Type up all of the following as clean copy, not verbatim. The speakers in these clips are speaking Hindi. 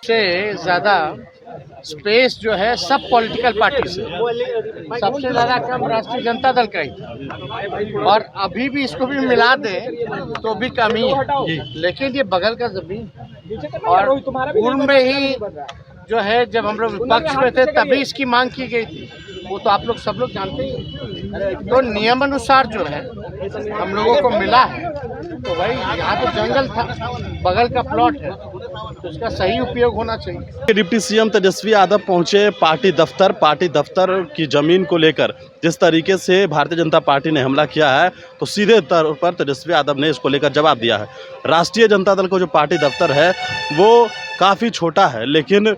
सबसे ज़्यादा स्पेस जो है सब पॉलिटिकल पार्टी से, सबसे ज़्यादा कम राष्ट्रीय जनता दल का ही था, और अभी भी इसको भी मिला दे तो भी कम ही है। लेकिन ये बगल का जमीन, और पूर्व में ही जो है जब हम लोग विपक्ष में थे तभी इसकी मांग की गई थी, वो तो आप लोग सब लोग जानते ही। तो नियम अनुसार जो है हम लोगों को मिला है, तो भाई यहाँ तो जंगल था, बगल का प्लॉट है, तो इसका सही उपयोग होना चाहिए। डिप्टी सीएम तेजस्वी यादव पहुंचे पार्टी दफ्तर की जमीन को लेकर जिस तरीके से भारतीय जनता पार्टी ने हमला किया है, तो सीधे तौर पर तेजस्वी यादव ने इसको लेकर जवाब दिया है। राष्ट्रीय जनता दल को जो पार्टी दफ्तर है वो काफ़ी छोटा है, लेकिन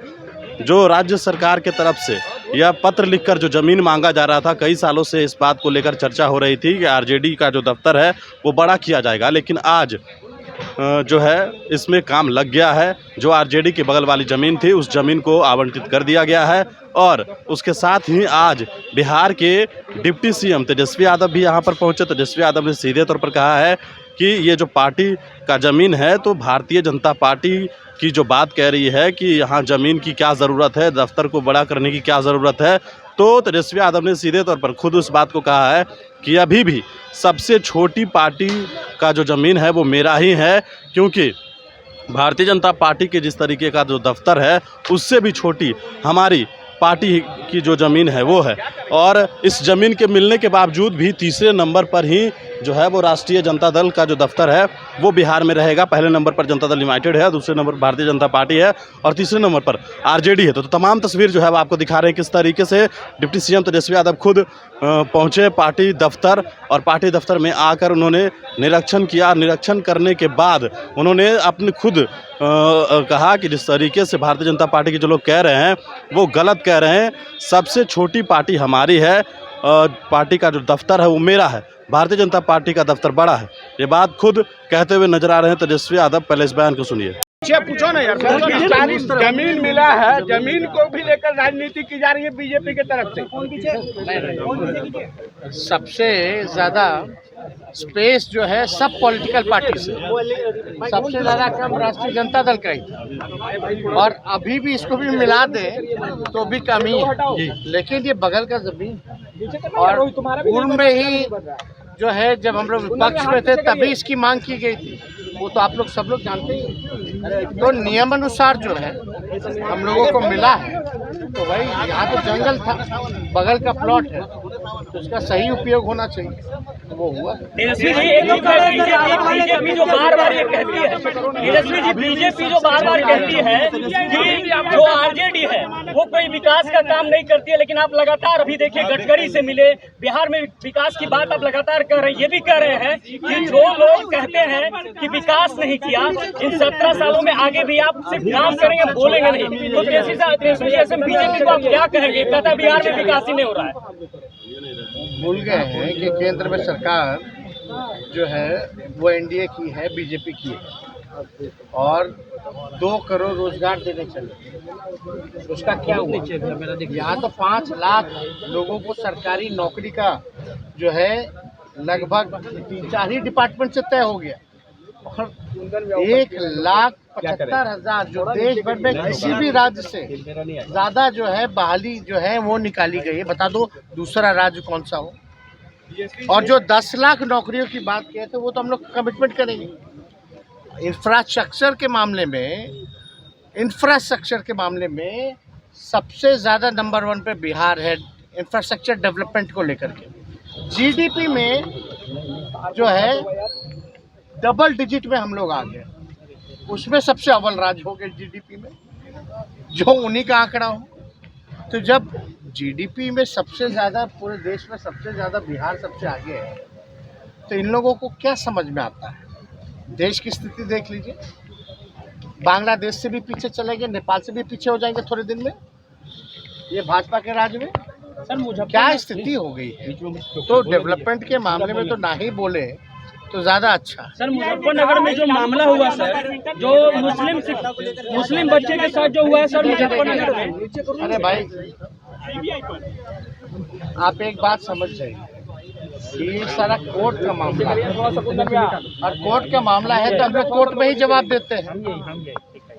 जो राज्य सरकार के तरफ से यह पत्र लिखकर जो ज़मीन मांगा जा रहा था, कई सालों से इस बात को लेकर चर्चा हो रही थी कि आरजेडी का जो दफ्तर है वो बड़ा किया जाएगा, लेकिन आज जो है इसमें काम लग गया है। जो आरजेडी की बगल वाली ज़मीन थी उस ज़मीन को आवंटित कर दिया गया है, और उसके साथ ही आज बिहार के डिप्टी सीएम तेजस्वी यादव भी यहाँ पर पहुँचे। तेजस्वी यादव ने सीधे तौर पर कहा है कि ये जो पार्टी का ज़मीन है, तो भारतीय जनता पार्टी की जो बात कह रही है कि यहाँ ज़मीन की क्या ज़रूरत है, दफ्तर को बड़ा करने की क्या ज़रूरत है, तो तेजस्वी यादव ने सीधे तौर पर खुद उस बात को कहा है कि अभी भी सबसे छोटी पार्टी का जो ज़मीन है वो मेरा ही है, क्योंकि भारतीय जनता पार्टी के जिस तरीके का जो दफ्तर है उससे भी छोटी हमारी पार्टी की जो ज़मीन है वो है। और इस ज़मीन के मिलने के बावजूद भी तीसरे नंबर पर ही जो है वो राष्ट्रीय जनता दल का जो दफ्तर है वो बिहार में रहेगा। पहले नंबर पर जनता दल यूनाइटेड है, दूसरे नंबर पर भारतीय जनता पार्टी है, और तीसरे नंबर पर आरजेडी है। तो तमाम तस्वीर जो है वो आपको दिखा रहे हैं किस तरीके से डिप्टी सीएम तेजस्वी यादव खुद पहुंचे पार्टी दफ्तर, और पार्टी दफ्तर में आकर उन्होंने निरीक्षण किया। निरीक्षण करने के बाद उन्होंने अपने खुद कहा कि जिस तरीके से भारतीय जनता पार्टी के जो लोग कह रहे हैं वो गलत कह रहे हैं। सबसे छोटी पार्टी हमारी है, पार्टी का जो दफ्तर है वो मेरा है, भारतीय जनता पार्टी का दफ्तर बड़ा है। ये बात खुद कहते हुए नजर आ रहे हैं तेजस्वी यादव। पहले इस बयान को सुनिए। पूछो ना यार, जमीन मिला है, जमीन को भी लेकर राजनीति की जा रही है बीजेपी के तरफ से। सबसे ज्यादा स्पेस जो है सब पॉलिटिकल पार्टी से, सबसे ज्यादा कम राष्ट्रीय जनता दल का ही था, और अभी भी इसको भी मिला दे तो भी कम ही है। लेकिन ये बगल का जमीन, और पूर्व में ही जो है जब हम लोग विपक्ष में थे तभी इसकी मांग की गई थी, वो तो आप लोग सब लोग जानते ही। तो नियम अनुसार जो है हम लोगों को मिला है, तो भाई यहाँ तो जंगल था, बगल का प्लॉट है, तो इसका सही उपयोग होना चाहिए, वो हुआ। तेजस्वी जी जो बार बार ये कहती है, तेजस्वी जी बीजेपी जो बार बार कहती है कि जो आरजेडी है वो कोई विकास का काम नहीं करती है, लेकिन आप लगातार अभी देखिए गडकरी से मिले, बिहार में विकास की बात आप लगातार कर रहे हैं। ये भी कह रहे हैं कि जो लोग कहते हैं कि विकास नहीं किया, इन 17 सालों में आगे भी आप सिर्फ काम करेंगे, बोलेंगे नहीं। तो तेजस्वी जी बीजेपी को आप क्या कहेंगे? कहता बिहार में विकास ही नहीं हो रहा है। भूल गए हैं कि केंद्र में सरकार जो है वो एनडीए की है, बीजेपी की है, और 2 करोड़ रोजगार देने चले। उसका क्या हुआ? यहाँ तो 5 लाख लोगों को सरकारी नौकरी का जो है लगभग 3-4 ही डिपार्टमेंट से तय हो गया, और 1,75,000 जो देश भर में किसी भी राज्य से ज्यादा जो है बहाली जो है वो निकाली गई है। बता दो दूसरा राज्य कौन सा हो? और जो 10 लाख नौकरियों की बात किए थे वो तो हम लोग कमिटमेंट करेंगे। इंफ्रास्ट्रक्चर के मामले में सबसे ज़्यादा नंबर 1 पे बिहार है इंफ्रास्ट्रक्चर डेवलपमेंट को लेकर के। जीडीपी में जो है डबल डिजिट में हम लोग आ गए, उसमें सबसे अव्वल राज्य हो गए जीडीपी में, जो उन्हीं का आंकड़ा हो। तो जब जीडीपी में सबसे ज़्यादा पूरे देश में सबसे ज़्यादा बिहार सबसे आगे है, तो इन लोगों को क्या समझ में आता है? देश की स्थिति देख लीजिए, बांग्लादेश से भी पीछे चलेंगे, नेपाल से भी पीछे हो जाएंगे थोड़े दिन में। ये भाजपा के राज्य में सर क्या स्थिति हो गई है? तो डेवलपमेंट के मामले में तो ना ही बोले तो ज्यादा अच्छा। सर मुजफ्फरनगर में जो मामला हुआ सर, जो मुस्लिम बच्चे के साथ जो हुआ है सर मुजफ्फरनगर में, अरे भाई आप एक बात समझ जाइए, ये सारा कोर्ट का मामला है और कोर्ट का मामला है तो हम लोग कोर्ट में ही जवाब देते हैं।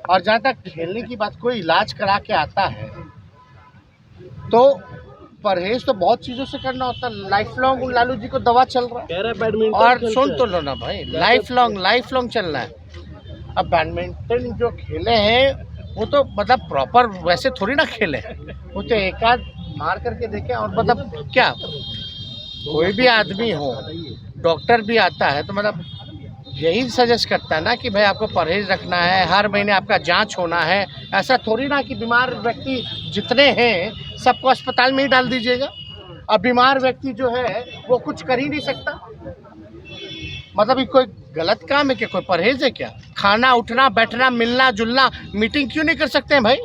और जहाँ तक खेलने की बात, कोई इलाज करा के आता है तो परहेज तो बहुत चीज़ों से करना होता है। लाइफ लॉन्ग लालू जी को दवा चल रहा है और सुन तो लो ना भाई, लाइफ लॉन्ग चल रहा है। अब बैडमिंटन जो खेले हैं वो तो मतलब प्रॉपर वैसे थोड़ी ना खेले, वो तो एक आध मार करके देखे। और मतलब क्या, कोई भी आदमी हो, डॉक्टर भी आता है तो मतलब यही सजेस्ट करता है ना कि भाई आपको परहेज रखना है, हर महीने आपका जांच होना है। ऐसा थोड़ी ना कि बीमार व्यक्ति जितने हैं सबको अस्पताल में ही डाल दीजिएगा और बीमार व्यक्ति जो है वो कुछ कर ही नहीं सकता। मतलब ये कोई गलत काम है क्या? कोई परहेज है क्या? खाना, उठना, बैठना, मिलना जुलना, मीटिंग क्यों नहीं कर सकते हैं भाई?